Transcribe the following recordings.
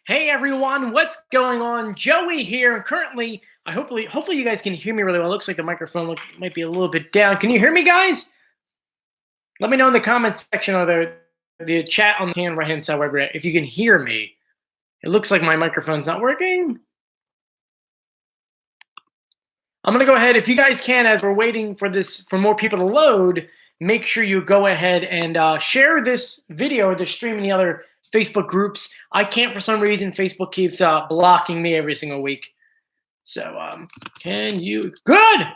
Hey everyone, what's going on? Joey here, and currently, hopefully you guys can hear me really well. It looks like the microphone might be a little bit down. Can you hear me, guys? Let me know in the comments section or the chat on the right hand side, wherever if you can hear me. It looks like my microphone's not working. I'm gonna go ahead. If you guys can, as we're waiting for more people to load, make sure you go ahead and share this video or the stream in the other Facebook groups. I can't, for some reason, Facebook keeps blocking me every single week. So can you? Good.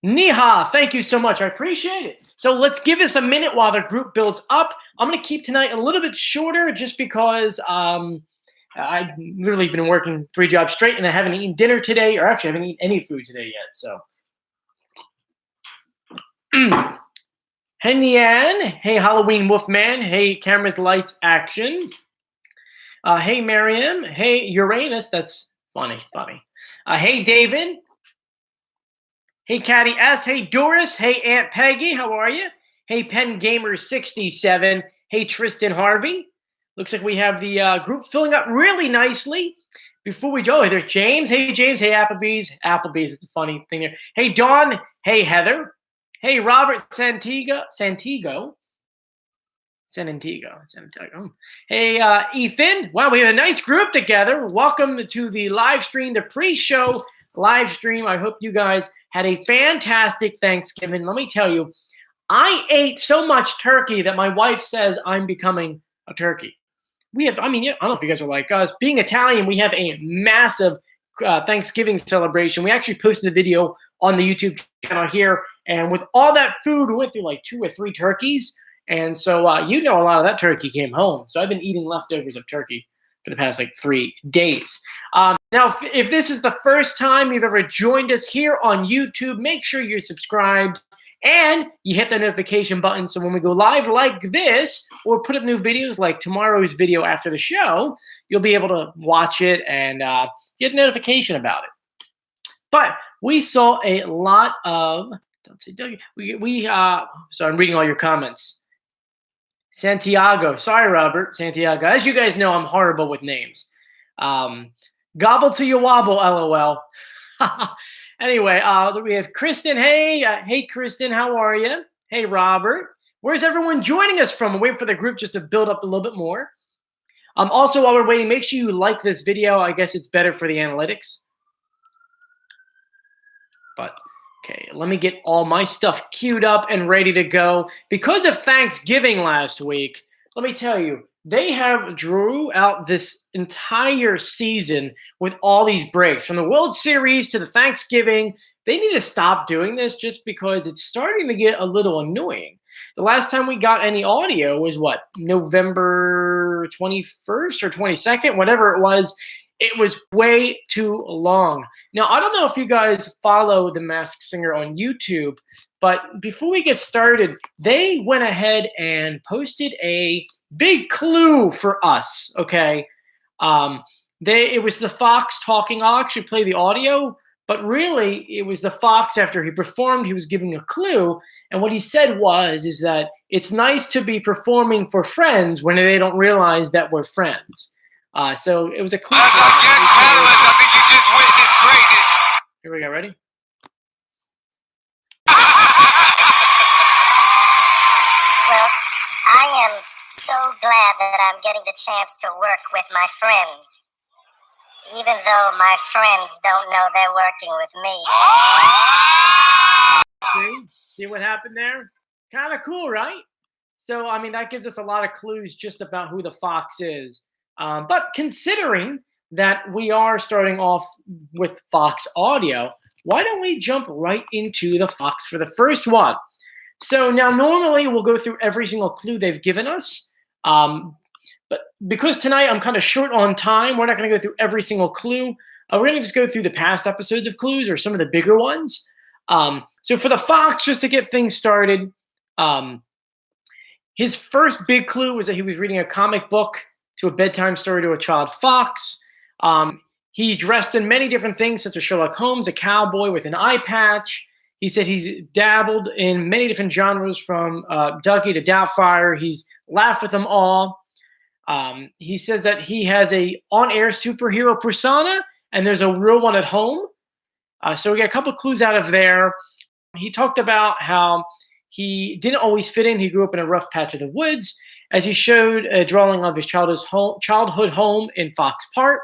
Niha, thank you so much. I appreciate it. So let's give this a minute while the group builds up. I'm going to keep tonight a little bit shorter just because I've literally been working 3 jobs straight and I haven't eaten dinner today, or actually I haven't eaten any food today yet. So, hey Nian, hey Halloween Wolfman, hey Cameras Lights Action, hey Miriam, hey Uranus, that's funny. Hey David, hey Caddy S, hey Doris, hey Aunt Peggy, how are you? Hey Pen Gamer 67, hey Tristan Harvey. Looks like we have the group filling up really nicely. Before we go, there's James. Hey, James. Hey, Applebee's. Applebee's is a funny thing there. Hey, Dawn. Hey, Heather. Hey, Robert Santiago. Hey, Ethan. Wow, we have a nice group together. Welcome to the live stream, the pre-show live stream. I hope you guys had a fantastic Thanksgiving. Let me tell you, I ate so much turkey that my wife says I'm becoming a turkey. I don't know if you guys are like us. Being Italian, we have a massive Thanksgiving celebration. We actually posted a video on the YouTube channel here, and with all that food, we went through like 2 or 3 turkeys, and so a lot of that turkey came home. So I've been eating leftovers of turkey for the past like 3 days. Now, if this is the first time you've ever joined us here on YouTube, make sure you're subscribed. And you hit the notification button so when we go live like this or put up new videos like tomorrow's video after the show, you'll be able to watch it and get a notification about it. But we saw a lot of, don't say Doug, so I'm reading all your comments. Santiago, sorry Robert, Santiago. As you guys know, I'm horrible with names. Gobble to your wobble, LOL. Anyway, we have Kristen. Hey, Kristen, how are you? Hey, Robert. Where's everyone joining us from? We're waiting for the group just to build up a little bit more. Also, while we're waiting, make sure you like this video. I guess it's better for the analytics. But, okay, let me get all my stuff queued up and ready to go. Because of Thanksgiving last week, let me tell you, they have drew out this entire season with all these breaks. From the World Series to the Thanksgiving, they need to stop doing this just because it's starting to get a little annoying. The last time we got any audio was, what, November 21st or 22nd, whatever it was. It was way too long. Now, I don't know if you guys follow The Masked Singer on YouTube, but before we get started, they went ahead and posted a big clue for us, okay? It was the fox talking. I'll actually play the audio, but really it was the fox after he performed. He was giving a clue, and what he said is that it's nice to be performing for friends when they don't realize that we're friends. So it was a clue. As our guest panelists, I think you just witnessed greatness. Here we go, ready? Well, I am so glad that I'm getting the chance to work with my friends, even though my friends don't know they're working with me. See what happened there? Kind of cool, right? So, I mean, that gives us a lot of clues just about who the fox is. But considering that we are starting off with Fox Audio, why don't we jump right into the Fox for the first one? So now normally we'll go through every single clue they've given us. But because tonight I'm kind of short on time, we're not going to go through every single clue. We're going to just go through the past episodes of clues or some of the bigger ones. So for the fox, just to get things started, his first big clue was that he was reading a comic book to a bedtime story to a child fox. He dressed in many different things, such as Sherlock Holmes, a cowboy with an eye patch. He said he's dabbled in many different genres from Dougie to Doubtfire. He's laughed with them all. He says that he has a on-air superhero persona, and there's a real one at home. So we got a couple clues out of there. He talked about how he didn't always fit in. He grew up in a rough patch of the woods, as he showed a drawing of his childhood home in Fox Park.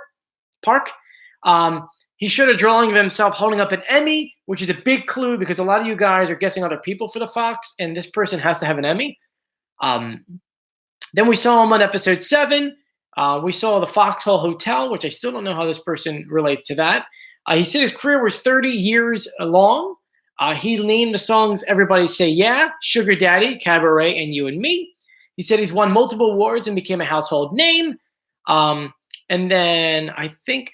He showed a drawing of himself holding up an Emmy, which is a big clue because a lot of you guys are guessing other people for the Fox, and this person has to have an Emmy. Then we saw him on episode 7. We saw the Foxhole Hotel, which I still don't know how this person relates to that. He said his career was 30 years long. He named the songs Everybody Say Yeah, Sugar Daddy, Cabaret, and You and Me. He said he's won multiple awards and became a household name. And then I think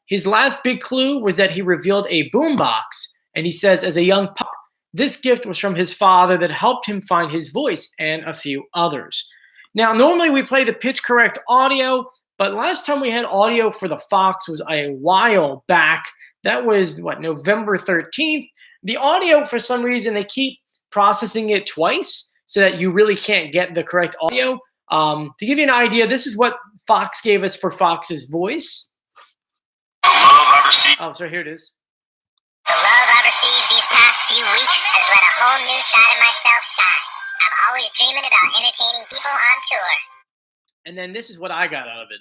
his last big clue was that he revealed a boombox. And he says, as a young pup, this gift was from his father that helped him find his voice and a few others. Now, normally we play the pitch correct audio, but last time we had audio for the Fox was a while back. That was, November 13th. The audio, for some reason, they keep processing it twice so that you really can't get the correct audio. To give you an idea, this is what Fox gave us for Fox's voice. The love I received. Oh, so here it is. The love I've received these past few weeks has let a whole new side of myself shine. I'm always dreaming about entertaining people on tour. And then this is what I got out of it.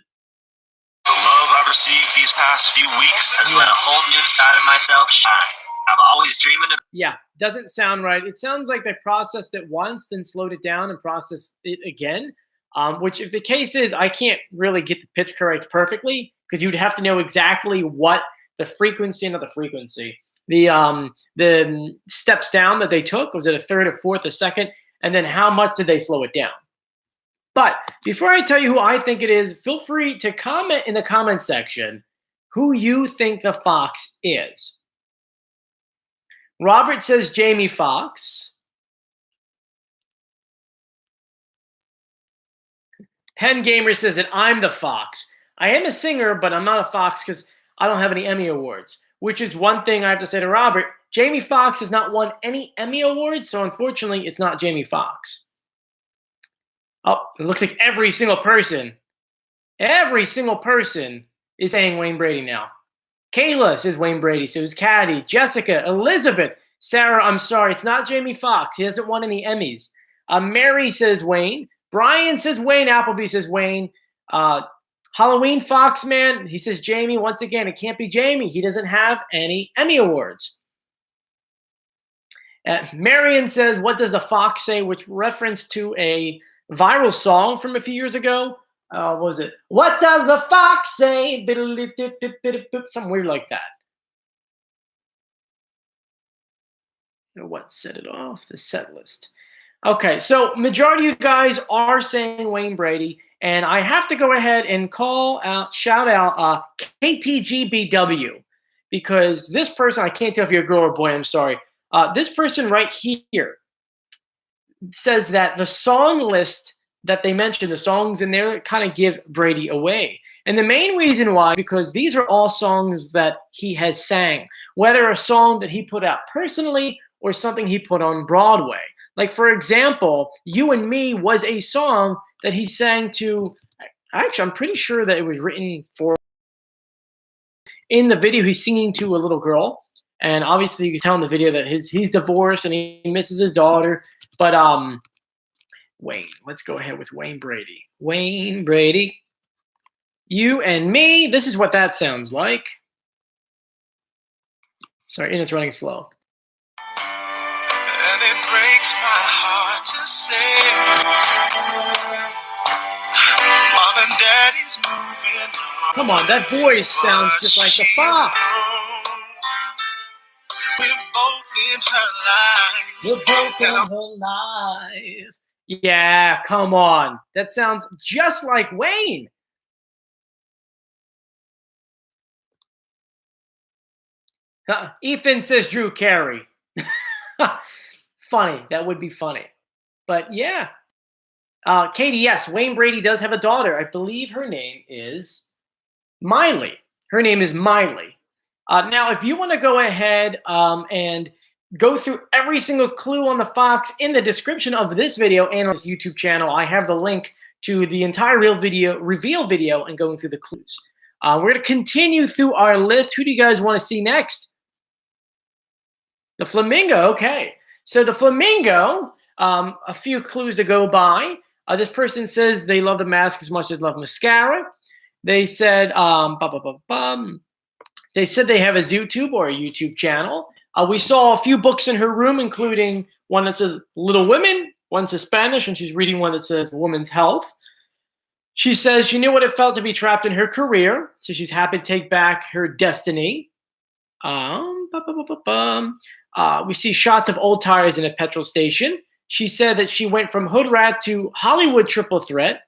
The love I've received these past few weeks has let a whole new side of myself shine. I'm always dreaming of. Yeah, doesn't sound right. It sounds like they processed it once, then slowed it down and processed it again. Which, if the case is, I can't really get the pitch correct perfectly because you'd have to know exactly what the frequency, not the frequency, the steps down that they took. Was it a third, a fourth, a second? And then how much did they slow it down? But before I tell you who I think it is, feel free to comment in the comment section who you think the Fox is. Robert says Jamie Foxx. Penn Gamer says that I'm the Fox. I am a singer, but I'm not a Fox because I don't have any Emmy Awards, which is one thing I have to say to Robert. Jamie Foxx has not won any Emmy Awards, so unfortunately, it's not Jamie Foxx. Oh, it looks like every single person is saying Wayne Brady now. Kayla says Wayne Brady. So is Caddy, Jessica, Elizabeth, Sarah. I'm sorry, it's not Jamie Foxx. He hasn't won any Emmys. Mary says Wayne. Brian says Wayne. Appleby says Wayne. Halloween Fox Man, he says Jamie. Once again, it can't be Jamie. He doesn't have any Emmy Awards. Marion says, what does the Fox say? Which reference to a viral song from a few years ago. What was it? What does the Fox say? Something weird like that. What set it off? The set list. Okay, so majority of you guys are saying Wayne Brady, and I have to go ahead and shout out KTGBW, because this person, I can't tell if you're a girl or a boy, I'm sorry. This person right here says that the song list that they mentioned, the songs in there kind of give Brady away. And the main reason why, because these are all songs that he has sang, whether a song that he put out personally or something he put on Broadway. Like, for example, You and Me was a song that he sang to, actually, I'm pretty sure that it was written for, in the video, he's singing to a little girl. And obviously, you can tell in the video that he's divorced and he misses his daughter. But Wayne, let's go ahead with Wayne Brady. Wayne Brady, You and Me. This is what that sounds like. Sorry, and it's running slow. And it breaks my heart to say, Mom and Daddy's moving on. Come on, that voice sounds just like the Fox. We're both in her life. We're both in her life. Yeah, come on. That sounds just like Wayne. Ethan says Drew Carey. Funny. That would be funny. But yeah. Katie, yes, Wayne Brady does have a daughter. I believe her name is Miley. Her name is Miley. Now, if you want to go ahead and go through every single clue on the Fox in the description of this video and on this YouTube channel, I have the link to the entire reveal video and going through the clues. We're going to continue through our list. Who do you guys want to see next? The Flamingo. Okay. So the Flamingo, a few clues to go by. This person says they love the mask as much as love mascara. They said, they said they have a ZooTube or a YouTube channel. We saw a few books in her room, including one that says Little Women, one says Spanish, and she's reading one that says Women's Health. She says she knew what it felt to be trapped in her career, so she's happy to take back her destiny. We see shots of old tires in a petrol station. She said that she went from hood rat to Hollywood triple threat.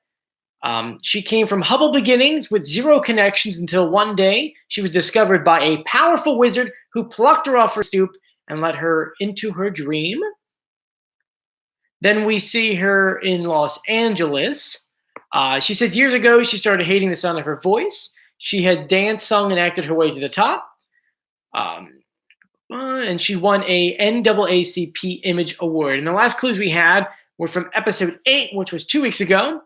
She came from humble beginnings with zero connections until one day she was discovered by a powerful wizard who plucked her off her stoop and led her into her dream. Then we see her in Los Angeles. She says years ago she started hating the sound of her voice. She had danced, sung, and acted her way to the top. And she won a NAACP Image Award. And the last clues we had were from episode 8, which was 2 weeks ago.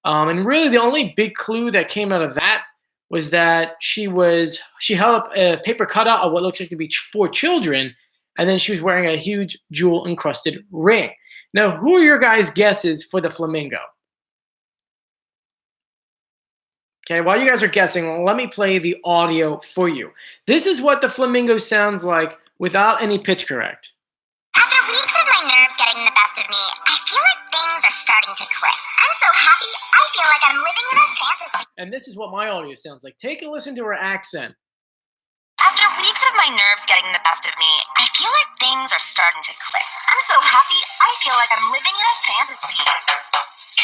And really the only big clue that came out of that was that she held up a paper cutout of what looks like to be 4 children, and then she was wearing a huge jewel-encrusted ring. Now, who are your guys' guesses for the Flamingo? Okay, while you guys are guessing, let me play the audio for you. This is what the Flamingo sounds like without any pitch correct. After weeks of my nerves getting the best of me, I feel like things are starting to click. I'm so happy, I feel like I'm living in a fantasy. And this is what my audio sounds like. Take a listen to her accent. After weeks of my nerves getting the best of me, I feel like things are starting to click. I'm so happy, I feel like I'm living in a fantasy.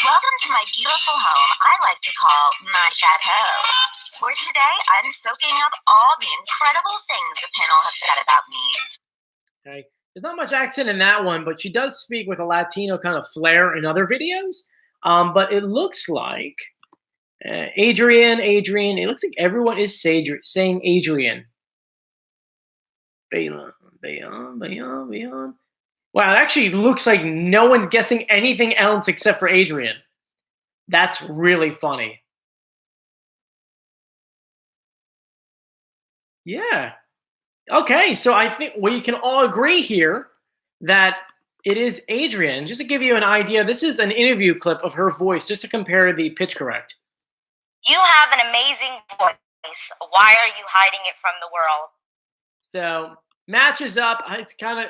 Welcome to my beautiful home I like to call my chateau. For today, I'm soaking up all the incredible things the panel have said about me. Okay. There's not much accent in that one, but she does speak with a Latino kind of flair in other videos. But it looks like Adrian. It looks like everyone is saying Adrian. Bayon. Wow, it actually looks like no one's guessing anything else except for Adrian. That's really funny. Yeah. Okay, so I think we can all agree here that it is Adrian. Just to give you an idea, this is an interview clip of her voice, just to compare the pitch correct. You have an amazing voice. Why are you hiding it from the world? So matches up. It's kind of,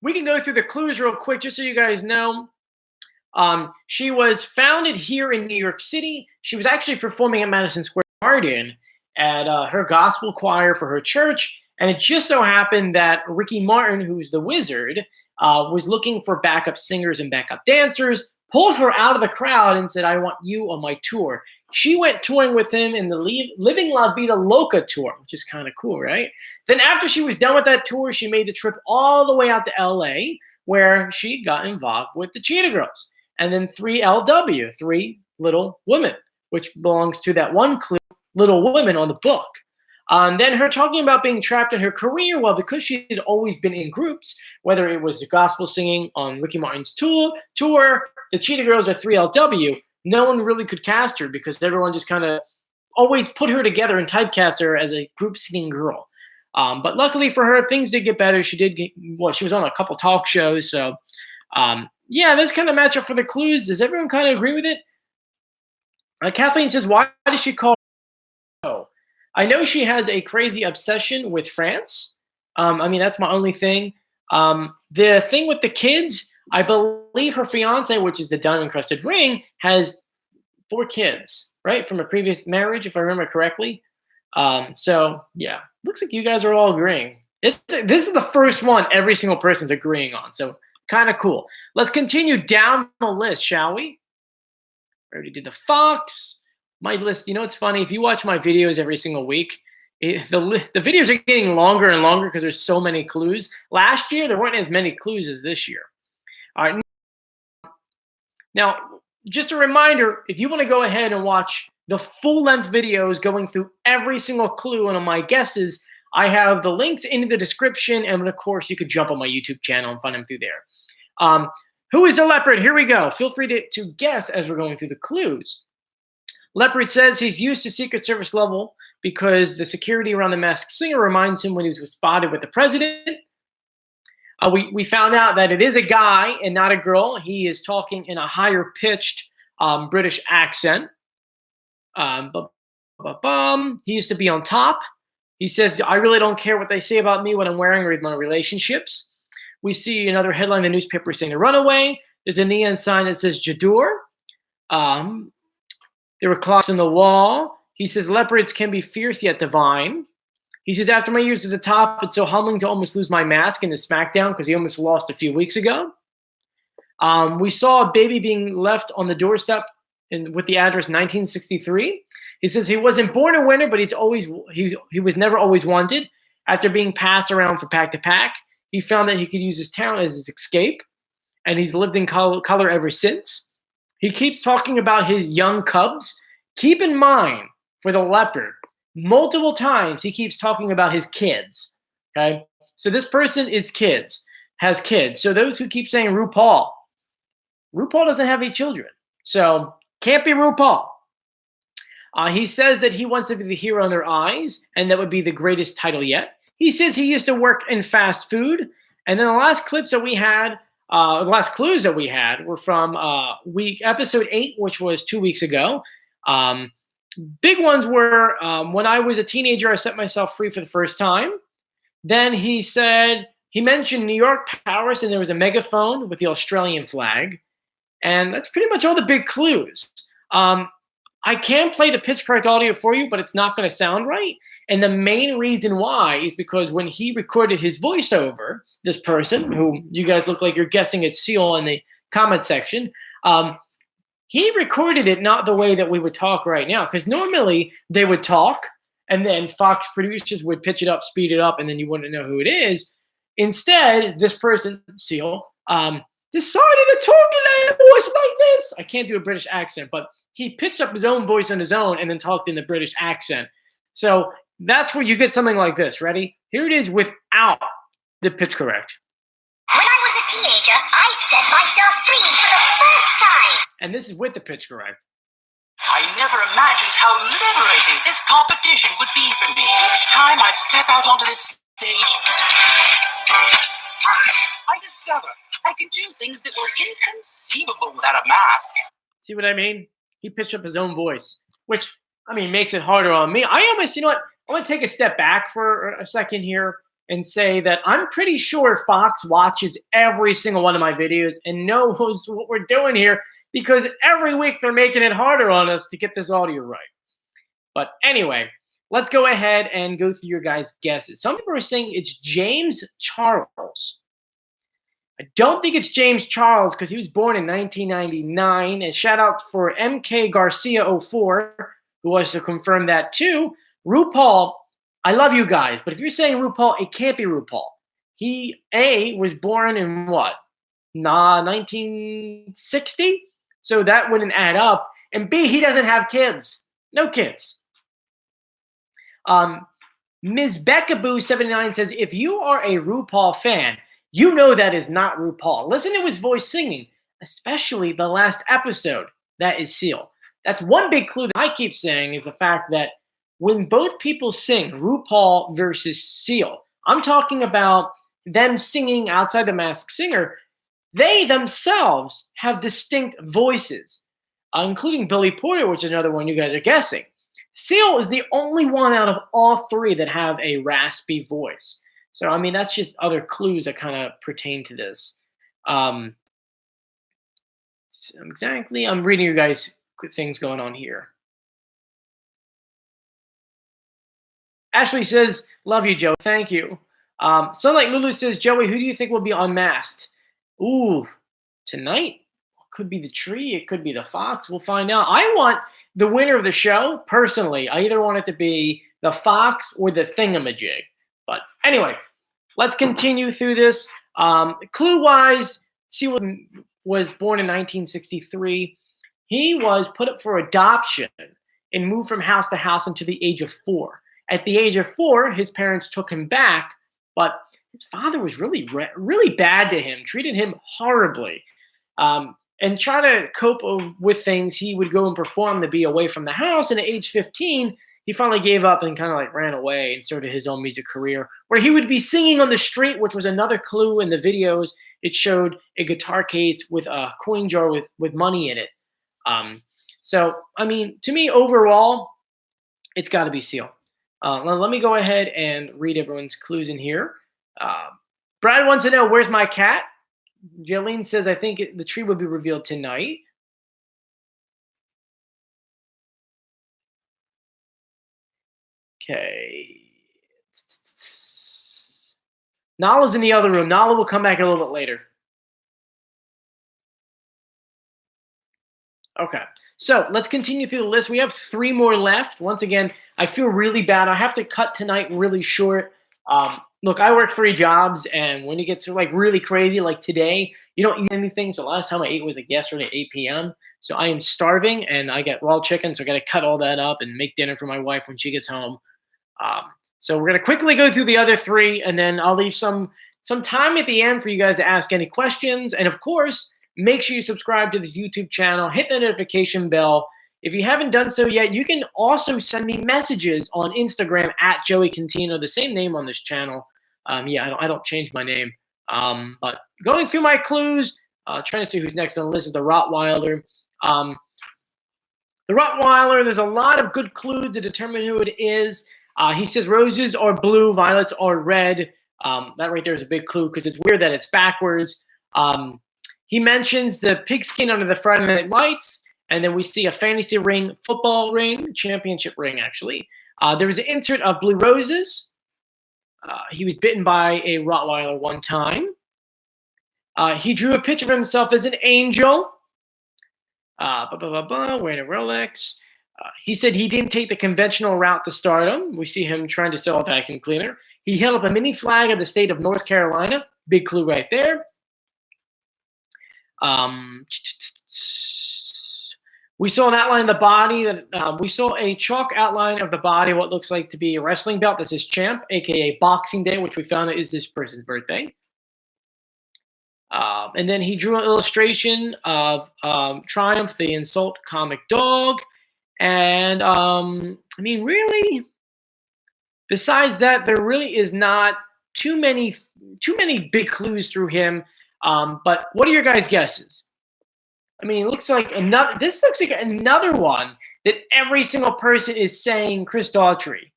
we can go through the clues real quick just so you guys know. She was founded here in New York City. She was actually performing at Madison Square Garden at her gospel choir for her church. And it just so happened that Ricky Martin, who's the wizard, was looking for backup singers and backup dancers, pulled her out of the crowd and said, I want you on my tour. She went touring with him in the Living La Vida Loca tour, which is kind of cool, right? Then after she was done with that tour, she made the trip all the way out to LA, where she got involved with the Cheetah Girls. And then 3LW, 3 Little Women, which belongs to that one clue, Little Women on the book. Then her talking about being trapped in her career, well, because she had always been in groups, whether it was the gospel singing on Ricky Martin's tour, the Cheetah Girls, or 3LW, no one really could cast her because everyone just kind of always put her together and typecast her as a group singing girl. But luckily for her, things did get better. She was on a couple talk shows. So, yeah, this kind of match up for the clues. Does everyone kind of agree with it? Kathleen says, why does she call her? I know she has a crazy obsession with France. I mean, that's my only thing. The thing with the kids, I believe her fiance, which is the diamond-encrusted ring, has 4 kids, right, from a previous marriage, if I remember correctly. So, yeah, looks like you guys are all agreeing. This is the first one every single person's agreeing on, so kind of cool. Let's continue down the list, shall we? I already did the fox. My list, you know, it's funny. If you watch my videos every single week, the videos are getting longer and longer because there's so many clues. Last year, there weren't as many clues as this year. All right. Now, just a reminder, if you want to go ahead and watch the full-length videos going through every single clue and on my guesses, I have the links in the description, and of course, you could jump on my YouTube channel and find them through there. Who is a leopard? Here we go. Feel free to guess as we're going through the clues. Leopard says he's used to Secret Service level because the security around the Masked Singer reminds him when he was spotted with the president. We found out that it is a guy and not a girl. He is talking in a higher pitched British accent. He used to be on top. He says, I really don't care what they say about me, what I'm wearing, or my relationships. We see another headline in the newspaper saying a runaway. There's a neon sign that says Jadur. There were clocks on the wall. He says leopards can be fierce yet divine. He says, after my years at the top, it's so humbling to almost lose my mask in the SmackDown because he almost lost a few weeks ago. We saw a baby being left on the doorstep with the address 1963. He says he wasn't born a winner, but he was never always wanted. After being passed around from pack to pack, he found that he could use his talent as his escape, and he's lived in color ever since. He keeps talking about his young cubs. Keep in mind, for the leopard, multiple times he keeps talking about his kids. Okay, so this person has kids. So those who keep saying RuPaul doesn't have any children, so can't be RuPaul. He says that he wants to be the hero in their eyes, and that would be the greatest title yet. He says he used to work in fast food, and then the last clues that we had were from episode 8, which was 2 weeks ago. Big ones were when I was a teenager, I set myself free for the first time. Then he mentioned New York, Paris, and there was a megaphone with the Australian flag. And that's pretty much all the big clues. I can play the pitch correct audio for you, but it's not going to sound right. And the main reason why is because when he recorded his voiceover, this person, who you guys look like you're guessing it's Seal in the comment section, he recorded it not the way that we would talk right now. Because normally they would talk, and then Fox producers would pitch it up, speed it up, and then you wouldn't know who it is. Instead, this person, Seal, decided to talk in a voice like this. I can't do a British accent, but he pitched up his own voice on his own and then talked in the British accent. So that's where you get something like this. Ready? Here it is without the pitch correct. When I was a teenager, I set myself free for the first time. And this is with the pitch correct. I never imagined how liberating this competition would be for me. Each time I step out onto this stage, I discover I can do things that were inconceivable without a mask. See what I mean? He pitched up his own voice, which, makes it harder on me. I almost, I want to take a step back for a second here and say that I'm pretty sure Fox watches every single one of my videos and knows what we're doing here because every week they're making it harder on us to get this audio right. But anyway, let's go ahead and go through your guys' guesses. Some people are saying it's James Charles. I don't think it's James Charles because he was born in 1999. And shout out for MK Garcia 04, who wants to confirm that too. RuPaul, I love you guys, but if you're saying RuPaul, it can't be RuPaul. He, A, was born in what? 1960? So that wouldn't add up. And B, he doesn't have kids. No kids. Ms. Beckaboo79 says, if you are a RuPaul fan, you know that is not RuPaul. Listen to his voice singing, especially the last episode. That is Seal. That's one big clue that I keep saying is the fact that when both people sing, RuPaul versus Seal, I'm talking about them singing outside the Masked Singer, they themselves have distinct voices, including Billy Porter, which is another one you guys are guessing. Seal is the only one out of all three that have a raspy voice. So, that's just other clues that kind of pertain to this. Exactly. I'm reading you guys things going on here. Ashley says, love you, Joe. Thank you. Sunlight Lulu says, Joey, who do you think will be unmasked? Ooh, tonight? Could be the tree. It could be the fox. We'll find out. I want the winner of the show, personally. I either want it to be the fox or the Thingamajig. But anyway, let's continue through this. Clue-wise, Seal was born in 1963. He was put up for adoption and moved from house to house until the age of 4. At the age of 4, his parents took him back, but his father was really bad to him, treated him horribly. And try to cope with things, he would go and perform to be away from the house. And at age 15, he finally gave up and kind of like ran away and started his own music career, where he would be singing on the street, which was another clue in the videos. It showed a guitar case with a coin jar with money in it. So, I mean, to me, overall, it's got to be Seal. Let me go ahead and read everyone's clues in here. Brad wants to know, where's my cat? Jolene says, I think the tree will be revealed tonight. Okay. Nala's in the other room. Nala will come back a little bit later. Okay. So let's continue through the list. We have 3 more left. Once again, I feel really bad. I have to cut tonight really short. Look, I work 3 jobs, and when it gets like really crazy, like today, you don't eat anything. So last time I ate was like yesterday at 8 p.m. So I am starving, and I get raw chicken, so I got to cut all that up and make dinner for my wife when she gets home. So we're gonna quickly go through the other 3, and then I'll leave some time at the end for you guys to ask any questions. And of course, make sure you subscribe to this YouTube channel, hit the notification bell. If you haven't done so yet, you can also send me messages on Instagram at Joey Cantino, the same name on this channel. Yeah, I don't change my name. But going through my clues, trying to see who's next on the list is the Rottweiler. The Rottweiler, there's a lot of good clues to determine who it is. He says roses are blue, violets are red. That right there is a big clue because it's weird that it's backwards. He mentions the pigskin under the Friday Night Lights, and then we see a fantasy ring, football ring, championship ring, actually. There was an insert of blue roses. He was bitten by a Rottweiler one time. He drew a picture of himself as an angel. Wearing a Rolex. He said he didn't take the conventional route to stardom. We see him trying to sell a vacuum cleaner. He held up a mini flag of the state of North Carolina. Big clue right there. We saw an outline of the body. We saw a chalk outline of the body, what looks like to be a wrestling belt that says champ, a.k.a. Boxing Day, which we found out is this person's birthday. And then he drew an illustration of Triumph, the Insult comic dog. And, I mean, really, besides that, there really is not too many big clues through him. But what are your guys' guesses? I mean, this looks like another one that every single person is saying Chris Daughtry.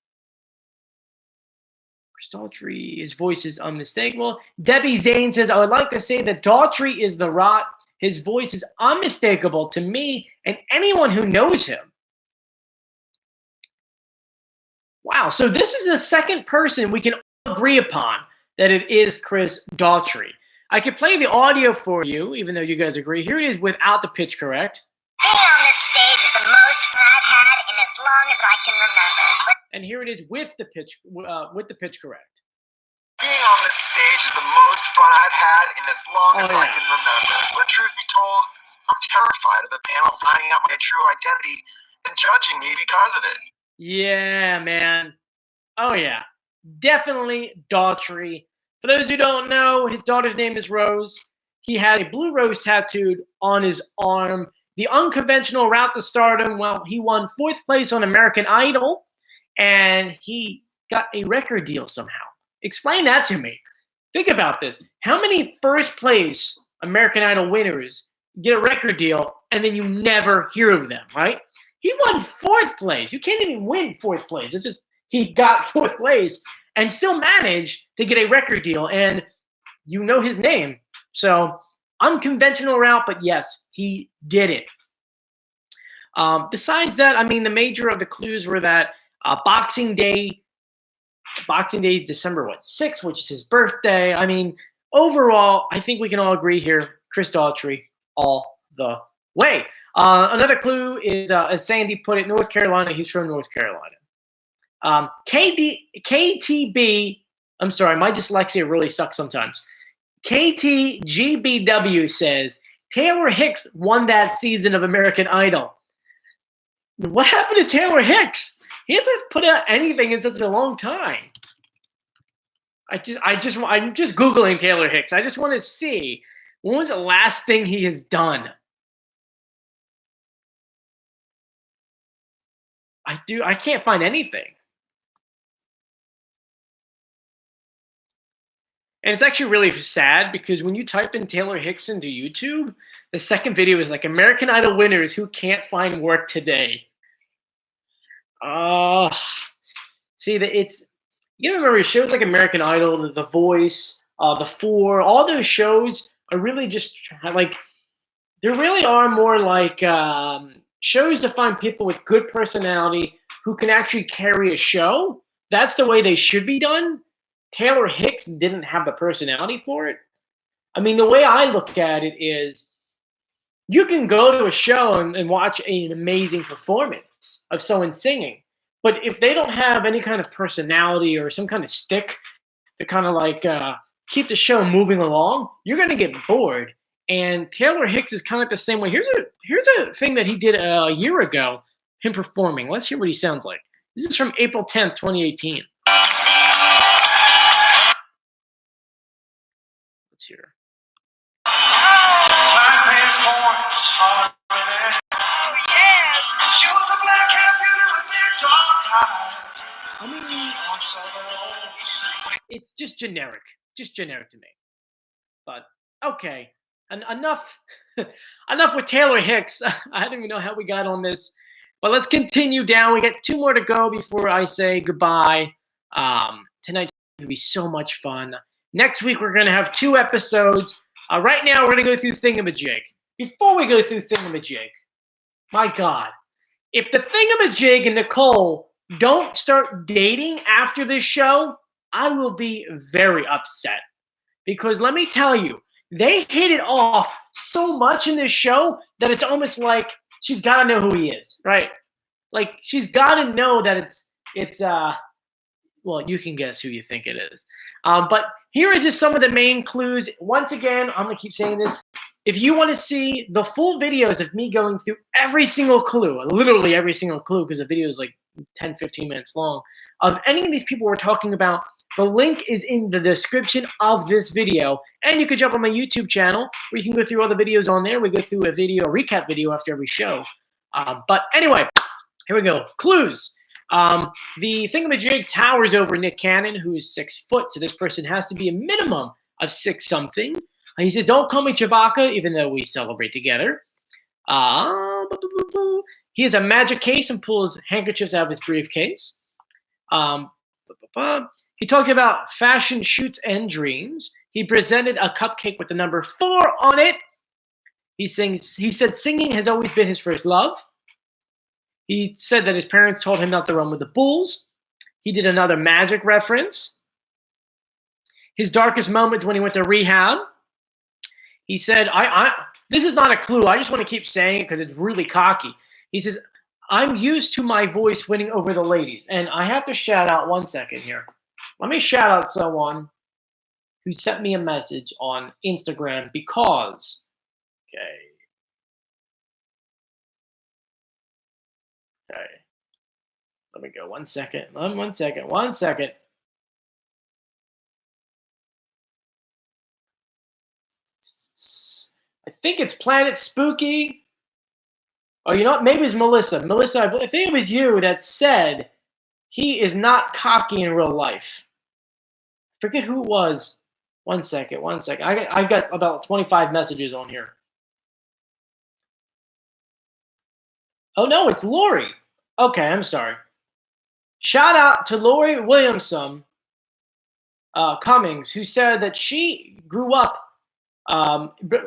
Chris Daughtry, his voice is unmistakable. Debbie Zane says, I would like to say that Daughtry is the Rot. His voice is unmistakable to me and anyone who knows him. Wow, so this is the second person we can agree upon that it is Chris Daughtry. I could play the audio for you, even though you guys agree. Here it is without the pitch correct. Being on this stage is the most fun I've had in as long as I can remember. And here it is with the pitch correct. Being on this stage is the most fun I've had in as long as I can remember. But truth be told, I'm terrified of the panel finding out my true identity and judging me because of it. Yeah, man. Oh, yeah. Definitely Daughtry. For those who don't know, his daughter's name is Rose. He had a blue rose tattooed on his arm. The unconventional route to stardom, well, he won 4th place on American Idol, and he got a record deal somehow. Explain that to me. Think about this. How many first place American Idol winners get a record deal, and then you never hear of them, right? He won 4th place. You can't even win 4th place. It's just he got 4th place and still managed to get a record deal, and you know his name. So unconventional route, but yes, he did it. Besides that, I mean, the major of the clues were that Boxing Day is December 6th, which is his birthday. I mean, overall, I think we can all agree here, Chris Daughtry all the way. Another clue is, as Sandy put it, North Carolina. He's from North Carolina. KTB, I'm sorry, my dyslexia really sucks sometimes. KTGBW says, Taylor Hicks won that season of American Idol. What happened to Taylor Hicks? He hasn't put out anything in such a long time. I'm just Googling Taylor Hicks. I just want to see. When was the last thing he has done? I can't find anything. And it's actually really sad because when you type in Taylor Hicks into YouTube, the second video is like American Idol winners who can't find work today. Uh See that it's you remember shows like American Idol, The Voice, The Four, all those shows are really just like there really are more like shows to find people with good personality who can actually carry a show. That's the way they should be done. Taylor Hicks didn't have the personality for it. I mean, the way I look at it is you can go to a show and watch an amazing performance of someone singing. But if they don't have any kind of personality or some kind of stick to kind of like keep the show moving along, you're going to get bored. And Taylor Hicks is kind of the same way. Here's a thing that he did a year ago, him performing. Let's hear what he sounds like. This is from April 10th, 2018. Let's hear. She was a black hair beauty with big dark eyes. I mean, it's just generic to me. But okay, enough, enough with Taylor Hicks. I don't even know how we got on this, but let's continue down. We got 2 more to go before I say goodbye. Tonight's gonna be so much fun. Next week we're gonna have 2 episodes. Right now we're gonna go through Thingamajig. Before we go through Thingamajig, my God, if the Thingamajig and Nicole don't start dating after this show, I will be very upset. Because let me tell you, they hit it off so much in this show that it's almost like she's got to know who he is, right? Like she's got to know that it's well, you can guess who you think it is. But here are just some of the main clues. Once again, I'm going to keep saying this. If you want to see the full videos of me going through every single clue, literally every single clue, because the video is like 10, 15 minutes long, of any of these people we're talking about, the link is in the description of this video. And you can jump on my YouTube channel where you can go through all the videos on there. We go through a recap video after every show. But anyway, here we go. Clues. The Thingamajig towers over Nick Cannon, who is 6 foot. So this person has to be a minimum of 6 something. He says, "Don't call me Chewbacca," even though we celebrate together. He has a magic case and pulls handkerchiefs out of his briefcase. He talked about fashion shoots and dreams. He presented a cupcake with the number 4 on it. He said singing has always been his first love. He said that his parents told him not to run with the bulls. He did another magic reference. His darkest moments when he went to rehab. He said, this is not a clue. I just want to keep saying it because it's really cocky. He says, "I'm used to my voice winning over the ladies." And I have to shout out 1 second here. Let me shout out someone who sent me a message on Instagram because, okay. Let me go 1 second. 1 second. 1 second. I think it's Planet Spooky. Oh, you know what? Maybe it's Melissa. Melissa, I think it was you that said he is not cocky in real life. Forget who it was. 1 second. 1 second. I've got about 25 messages on here. Oh, no, it's Lori. Okay, I'm sorry. Shout out to Lori Williamson Cummings, who said that she grew up.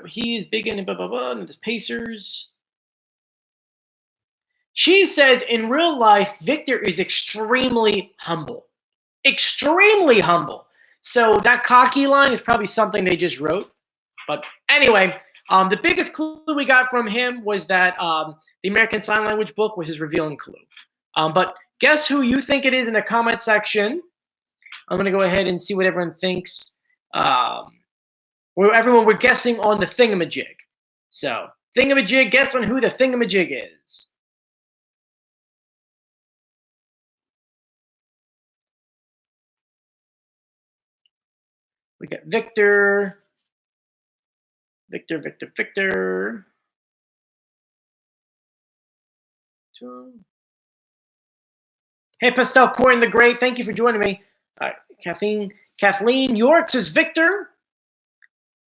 He's big into the Pacers. She says in real life, Victor is extremely humble. Extremely humble. So that cocky line is probably something they just wrote. But anyway, the biggest clue we got from him was that the American Sign Language book was his revealing clue. But guess who you think it is in the comment section. I'm going to go ahead and see what everyone thinks. We're guessing on the Thingamajig. So, Thingamajig, guess on who the Thingamajig is. We got Victor. Victor, Victor, Victor. Hey, Pastel Corn the Great, thank you for joining me. All right, Kathleen York says Victor.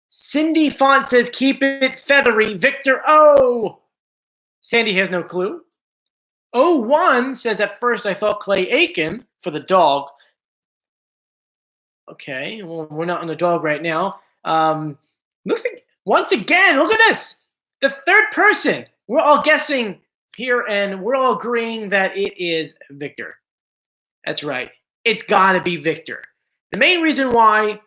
Cindy Font says keep it feathery. Victor O. Sandy has no clue. 01 says at first I thought Clay Aiken for the dog. Okay, well, we're not on the dog right now. Looks like, once again, look at this. The third person. We're all guessing here, and we're all agreeing that it is Victor. That's right. It's got to be Victor. The main reason why,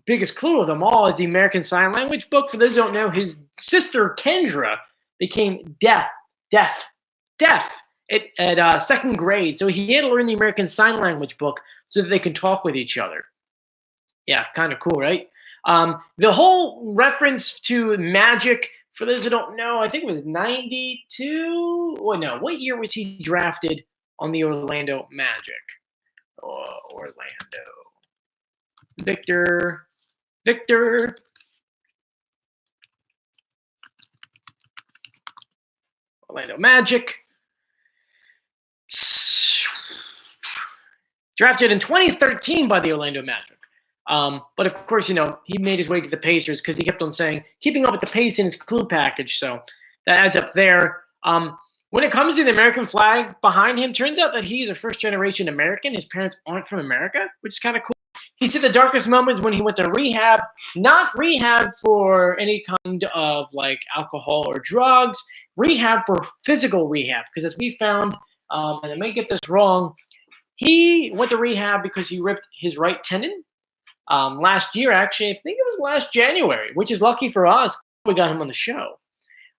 biggest clue of them all, is the American Sign Language book. For those who don't know, his sister, Kendra, became deaf at second grade. So he had to learn the American Sign Language book so that they can talk with each other. Yeah, kind of cool, right? The whole reference to magic, for those who don't know, I think it was 92. Well, no, what year was he drafted on the Orlando Magic? Orlando. Victor. Orlando Magic. Drafted in 2013 by the Orlando Magic. But of course, he made his way to the Pacers because he kept on saying, keeping up with the pace in his clue package. So that adds up there. When it comes to the American flag behind him, turns out that he's a first-generation American. His parents aren't from America, which is kind of cool. He said the darkest moments when he went to rehab, not rehab for any kind of like alcohol or drugs, rehab for physical rehab. Because as we found, and I may get this wrong, he went to rehab because he ripped his right tendon. Last year, actually, I think it was last January, which is lucky for us. We got him on the show.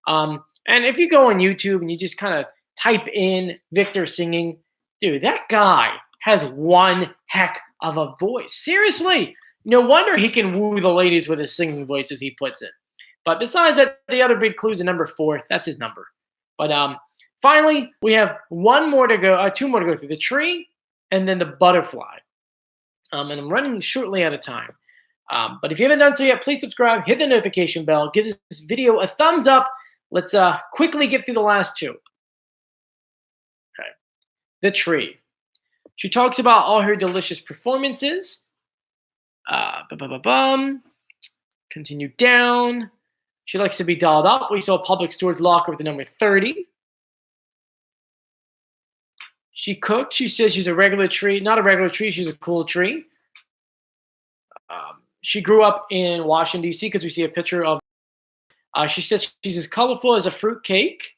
And if you go on YouTube and you just kind of type in Victor singing, dude, that guy has one heck of a voice. Seriously, no wonder he can woo the ladies with his singing voice, as he puts it. But besides that, the other big clue is a number 4. That's his number. But finally, we have two more to go through: the tree and then the butterfly. And I'm running shortly out of time. But if you haven't done so yet, please subscribe, hit the notification bell, give this video a thumbs up. Let's quickly get through the last two. Okay. The tree. She talks about all her delicious performances. Continue down. She likes to be dolled up. We saw a public storage locker with the number 30. She cooked. She says she's a regular tree. Not a regular tree. She's a cool tree. She grew up in Washington, D.C. because we see a picture of. She says she's as colorful as a fruit cake.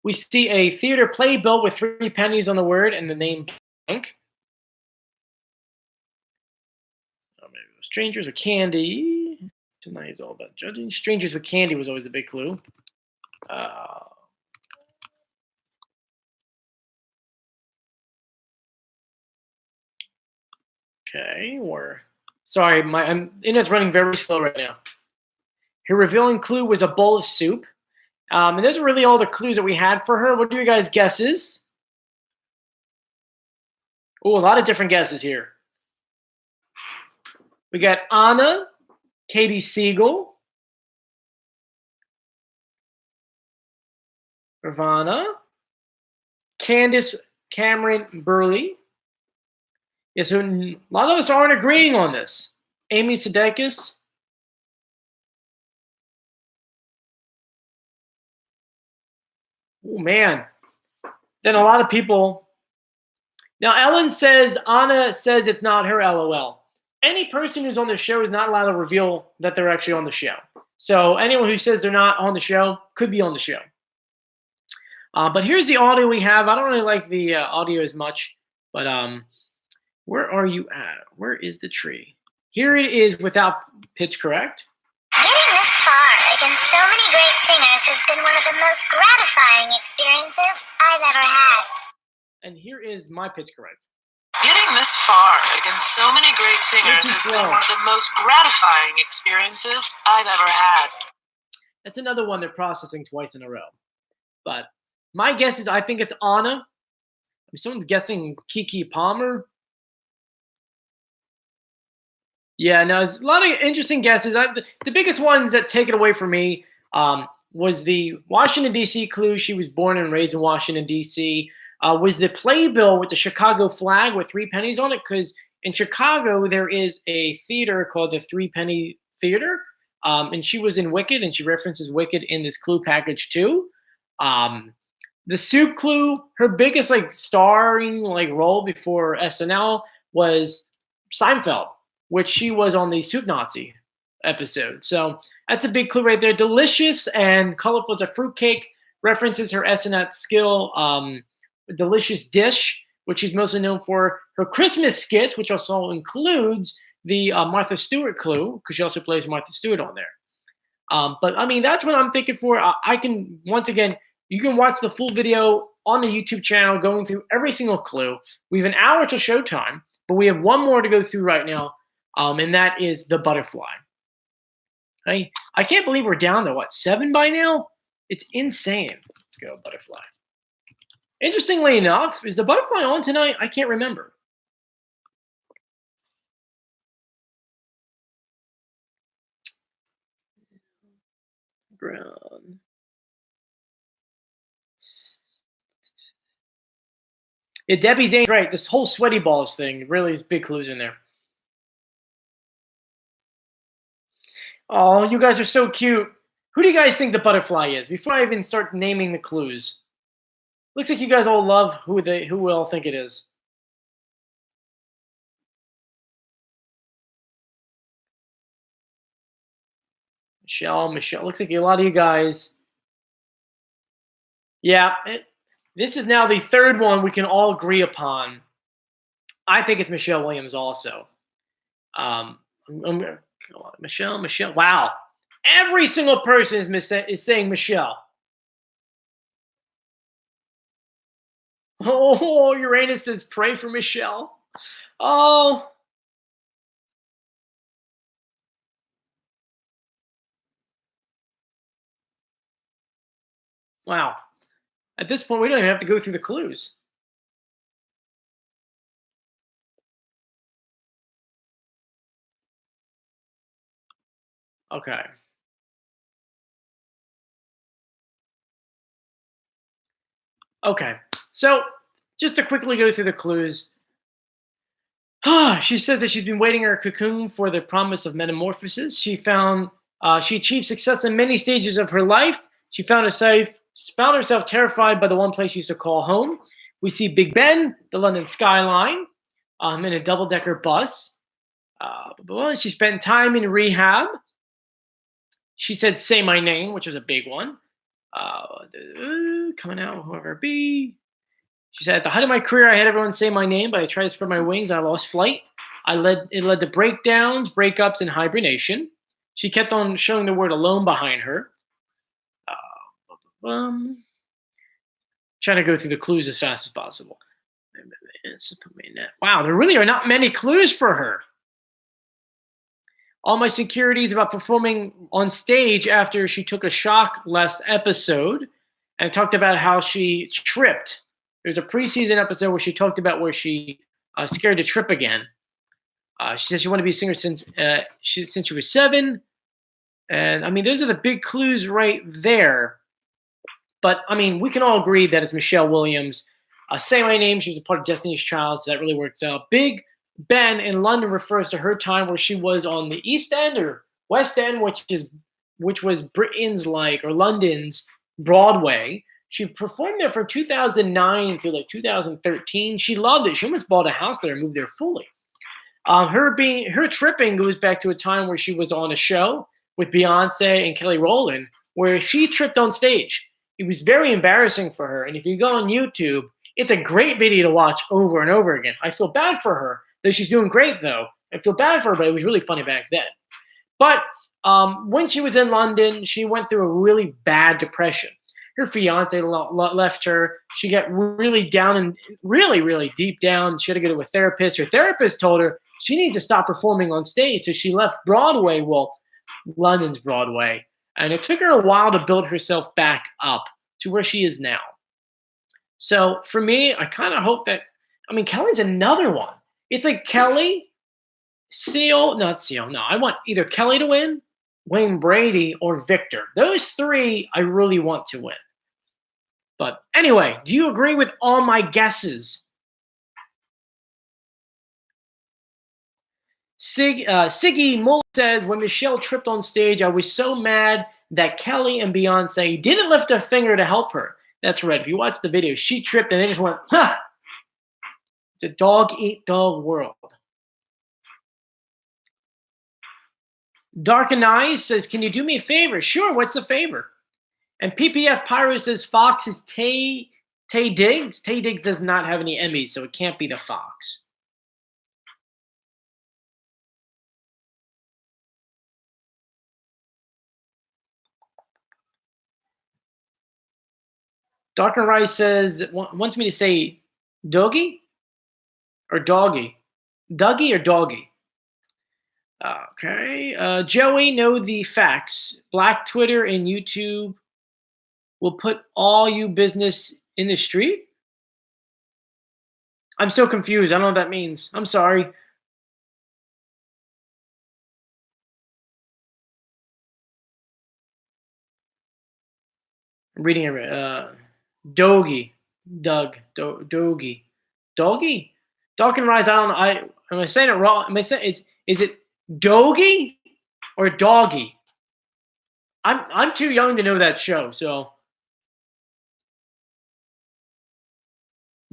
We see a theater playbill with 3 pennies on the word and the name blank. Maybe it was strangers with candy. Tonight is all about judging. Strangers with candy was always a big clue. Okay, sorry, my internet's running very slow right now. Her revealing clue was a bowl of soup. And those are really all the clues that we had for her. What are your guys' guesses? Oh, a lot of different guesses here. We got Anna, Katie Siegel, Ravana, Candace Cameron Burley. Yeah, so a lot of us aren't agreeing on this. Amy Sudeikis. Oh, man. Then a lot of people. Now, Ellen says, Anna says it's not her, LOL. Any person who's on the show is not allowed to reveal that they're actually on the show. So anyone who says they're not on the show could be on the show. But here's the audio we have. I don't really like the audio as much, but where are you at? Where is the tree? Here it is without pitch correct. Getting this far against so many great singers has been one of the most gratifying experiences I've ever had. And here is my pitch correct. Getting this far against so many great singers has been one of the most gratifying experiences I've ever had. That's another one they're processing twice in a row. But my guess is I think it's Anna. Someone's guessing Keke Palmer. Yeah, no, it's a lot of interesting guesses. The biggest ones that take it away from me was the Washington, D.C. clue. She was born and raised in Washington, D.C. Was the playbill with the Chicago flag with three pennies on it? Because in Chicago, there is a theater called the Three Penny Theater. And she was in Wicked, and she references Wicked in this clue package too. Um, the soup clue, her biggest like starring like role before SNL was Seinfeld, which she was on the Soup Nazi episode. So that's a big clue right there. Delicious and colorful. It's a fruitcake. References her SNL skill. Delicious dish, which she's mostly known for. Her Christmas skits, which also includes the Martha Stewart clue, because she also plays Martha Stewart on there. But I mean, that's what I'm thinking for. I can, once again, you can watch the full video on the YouTube channel going through every single clue. We have an hour till showtime, but we have one more to go through right now, and that is the butterfly. I can't believe we're down to, what, 7 by now? It's insane. Let's go, butterfly. Interestingly enough, is the butterfly on tonight? I can't remember. Brown. Yeah, Debbie Zane's right. This whole sweaty balls thing really is big clues in there. Oh, you guys are so cute. Who do you guys think the butterfly is? Before I even start naming the clues. Looks like you guys all love who we all think it is. Michelle. Looks like a lot of you guys. Yeah, this is now the third one we can all agree upon. I think it's Michelle Williams also. Michelle. Wow. Every single person is saying Michelle. Oh, Uranus says pray for Michelle. Oh. Wow. At this point, we don't even have to go through the clues. Okay. Okay. So, just to quickly go through the clues. She says that she's been waiting in her cocoon for the promise of metamorphosis. She achieved success in many stages of her life. She found herself terrified by the one place she used to call home. We see Big Ben, the London skyline, in a double-decker bus. She spent time in rehab. She said, "Say my name," which was a big one. Coming out, whoever it be. She said, "At the height of my career, I had everyone say my name, but I tried to spread my wings and I lost flight. It led to breakdowns, breakups, and hibernation." She kept on showing the word alone behind her. Trying to go through the clues as fast as possible. Wow, there really are not many clues for her. All my securities about performing on stage after she took a shock last episode, and talked about how she tripped. There's a preseason episode where she talked about where she scared to trip again. She said she wanted to be a singer since she was 7. And I mean, those are the big clues right there. But I mean, we can all agree that it's Michelle Williams. Say my name. She was a part of Destiny's Child, so that really works out. Big Ben in London refers to her time where she was on the East End or West End, which was Britain's or London's Broadway. She performed there from 2009 through 2013. She loved it. She almost bought a house there and moved there fully. Her tripping goes back to a time where she was on a show with Beyonce and Kelly Rowland, where she tripped on stage. It was very embarrassing for her. And if you go on YouTube, it's a great video to watch over and over again. I feel bad for her, though she's doing great, though. I feel bad for her, but it was really funny back then. But when she was in London, she went through a really bad depression. Her fiance left her. She got really down and really, really deep down. She had to go to a therapist. Her therapist told her she needs to stop performing on stage. So she left Broadway, London's Broadway. And it took her a while to build herself back up to where she is now. So for me, I kind of hope that, Kelly's another one. It's like Kelly, Not Seal. No, I want either Kelly to win, Wayne Brady, or Victor. Those three I really want to win. But anyway, do you agree with all my guesses? Siggy Mull says, when Michelle tripped on stage, I was so mad that Kelly and Beyonce didn't lift a finger to help her. That's right. If you watch the video, she tripped and they just went, ha! It's a dog-eat-dog world. Dark and Eyes says, can you do me a favor? Sure, what's the favor? And PPF Pyro says, Fox is Tay Diggs. Tay Diggs does not have any Emmys, so it can't be the Fox. Dark and Rice says, wants me to say Doggy or Doggy? Dougie or Doggy? Okay. Joey, know the facts. Black Twitter and YouTube will put all you business in the street? I'm so confused. I don't know what that means. I'm sorry. I'm reading it. Doggy. Doggy. Doggy? Dark and Rise, I don't know. Am I saying it wrong? Is it Doggy or Doggy? I'm too young to know that show, so.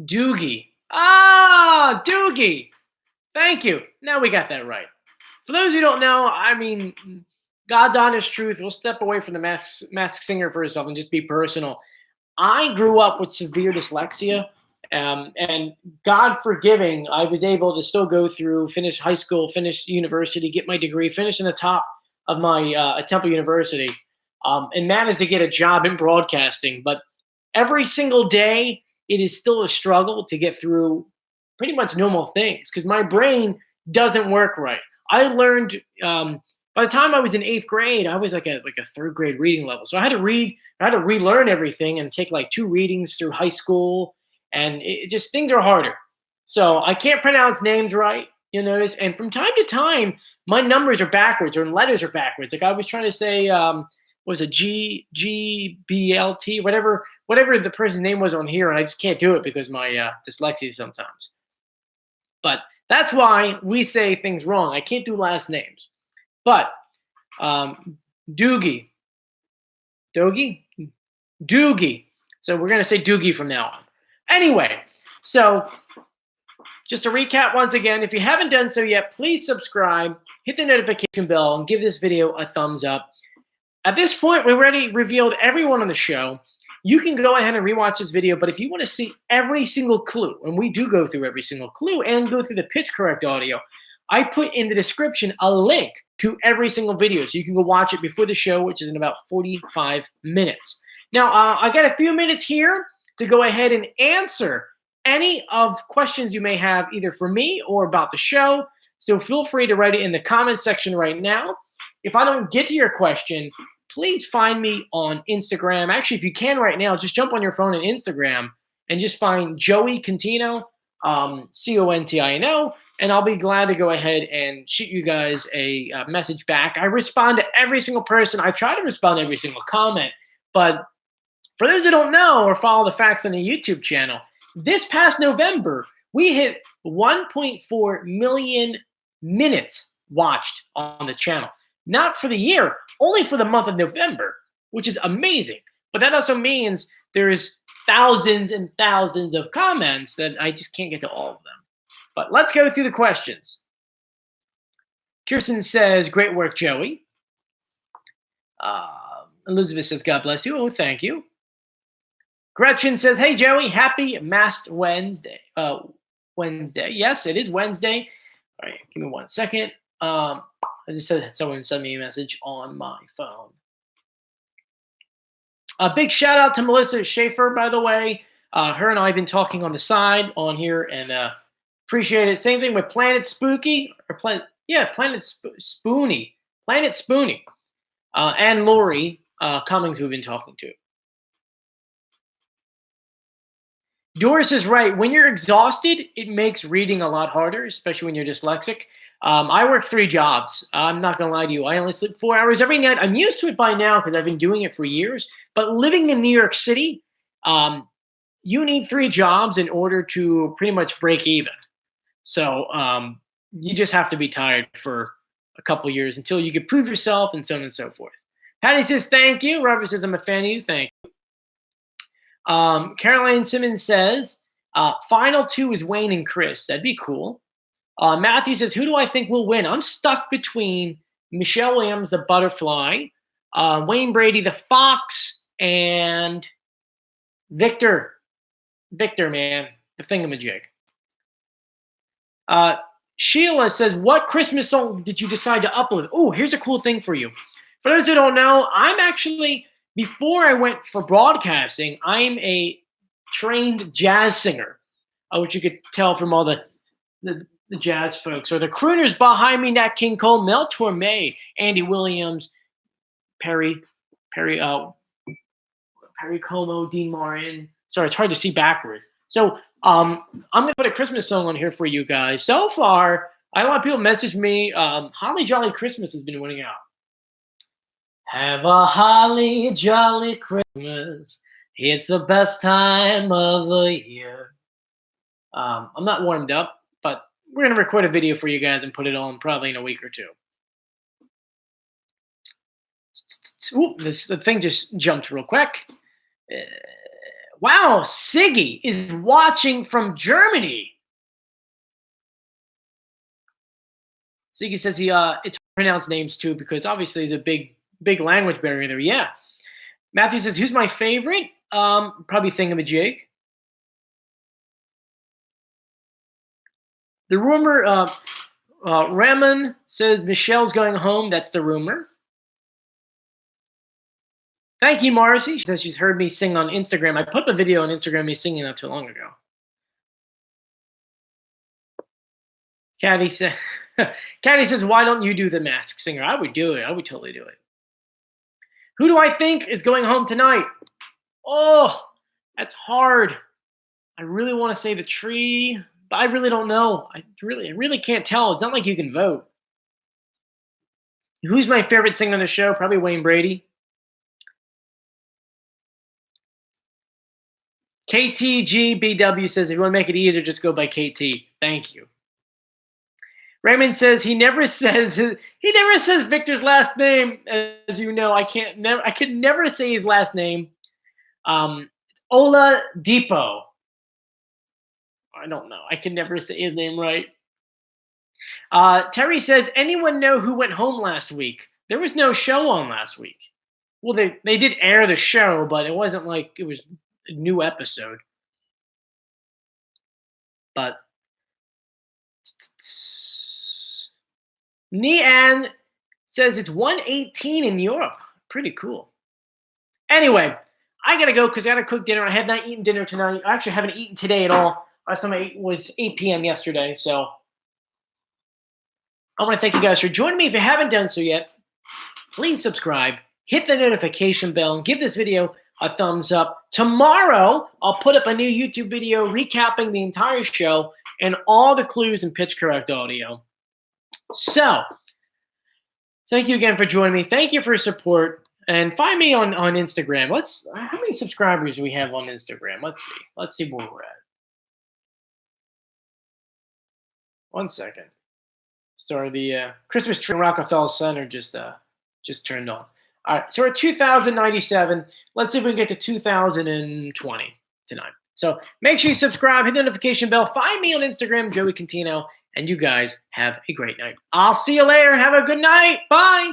Doogie. Ah, Doogie. Thank you. Now we got that right. For those who don't know, I mean, God's honest truth. We'll step away from the Masked Singer for a second and just be personal. I grew up with severe dyslexia, and God forgiving, I was able to still go through, finish high school, finish university, get my degree, finish in the top of my at Temple University, and managed to get a job in broadcasting. But every single day, it is still a struggle to get through pretty much normal things because my brain doesn't work right. I learned by the time I was in 8th grade, I was like a 3rd grade reading level. So I had to relearn everything and take like 2 readings through high school, and it just things are harder. So I can't pronounce names right, you notice. And from time to time, my numbers are backwards or letters are backwards. Like I was trying to say, was a GBLT, whatever the person's name was on here, and I just can't do it because my dyslexia sometimes. But that's why we say things wrong. I can't do last names. But Doogie. Doogie? Doogie. So we're going to say Doogie from now on. Anyway, so just to recap once again, if you haven't done so yet, please subscribe, hit the notification bell, and give this video a thumbs up. At this point, we already revealed everyone on the show. You can go ahead and rewatch this video, but if you want to see every single clue, and we do go through every single clue and go through the pitch correct audio, I put in the description a link to every single video, so you can go watch it before the show, which is in about 45 minutes. Now, I got a few minutes here to go ahead and answer any of questions you may have either for me or about the show, so feel free to write it in the comments section right now. If I don't get to your question, please find me on Instagram. Actually, if you can right now, just jump on your phone and Instagram and just find Joey Contino, Contino, and I'll be glad to go ahead and shoot you guys a message back. I respond to every single person. I try to respond to every single comment. But for those who don't know or follow the facts on the YouTube channel, this past November, we hit 1.4 million minutes watched on the channel. Not for the year, only for the month of November, which is amazing. But that also means there's thousands and thousands of comments that I just can't get to all of them. But let's go through the questions. Kirsten says, great work, Joey. Elizabeth says, God bless you. Oh, thank you. Gretchen says, hey, Joey, happy Masked Wednesday. Wednesday. Yes, it is Wednesday. All right, give me 1 second. I just said someone sent me a message on my phone. A big shout out to Melissa Schaefer, by the way. Her and I have been talking on the side on here, and appreciate it. Same thing with Planet Spooky, or Planet Spoony, and Lori Cummings, who we've been talking to. Doris is right. When you're exhausted, it makes reading a lot harder, especially when you're dyslexic. I work 3 jobs. I'm not going to lie to you. I only sleep 4 hours every night. I'm used to it by now because I've been doing it for years. But living in New York City, you need 3 jobs in order to pretty much break even. So you just have to be tired for a couple years until you can prove yourself and so on and so forth. Patty says, thank you. Robert says, I'm a fan of you. Thank you. Caroline Simmons says, final 2 is Wayne and Chris. That'd be cool. Matthew says, who do I think will win? I'm stuck between Michelle Williams, the butterfly, Wayne Brady, the fox, and Victor. Victor, man, the Thingamajig. Sheila says, what Christmas song did you decide to upload? Oh, here's a cool thing for you. For those who don't know, I'm actually, before I went for broadcasting, I'm a trained jazz singer, which you could tell from all the jazz folks, or the crooners behind me, Nat King Cole, Mel Torme, Andy Williams, Perry Como, Dean Martin. Sorry, it's hard to see backwards. So I'm going to put a Christmas song on here for you guys. So far, I had a lot of people message me. Holly Jolly Christmas has been winning out. Have a holly jolly Christmas. It's the best time of the year. I'm not warmed up, but we're going to record a video for you guys and put it on probably in a week or 2. Ooh, the thing just jumped real quick. Wow, Siggy is watching from Germany. Siggy says it's hard to pronounce names too because obviously there's a big language barrier there. Yeah. Matthew says, who's my favorite? Probably Thingamajig. The rumor, Raman says Michelle's going home. That's the rumor. Thank you, Marcy. She says she's heard me sing on Instagram. I put a video on Instagram of me singing not too long ago. Caddy says, why don't you do the Masked Singer? I would do it. I would totally do it. Who do I think is going home tonight? Oh, that's hard. I really want to say the tree, but I really don't know. I really can't tell. It's not like you can vote. Who's my favorite singer on the show? Probably Wayne Brady. KTGBW says, if you want to make it easier, just go by KT. Thank you. Raymond says he never says Victor's last name. As you know, I can never say his last name. Ola Depot. I don't know. I can never say his name right. Terry says, anyone know who went home last week? There was no show on last week. Well, they did air the show, but it wasn't like it was a new episode. But Nian says it's 1:18 in Europe. Pretty cool. Anyway, I gotta go because I gotta cook dinner. I have not eaten dinner tonight. I actually haven't eaten today at all. Last time I ate was 8 p.m. yesterday. So I want to thank you guys for joining me. If you haven't done so yet, please subscribe, hit the notification bell, and give this video a thumbs up. Tomorrow, I'll put up a new YouTube video recapping the entire show and all the clues and pitch correct audio. So, thank you again for joining me. Thank you for your support. And find me on Instagram. How many subscribers do we have on Instagram? Let's see where we're at. 1 second. Sorry, the Christmas tree in Rockefeller Center just turned on. All right, so we're at 2,097. Let's see if we can get to 2,020 tonight. So make sure you subscribe, hit the notification bell. Find me on Instagram, Joey Contino, and you guys have a great night. I'll see you later. Have a good night. Bye.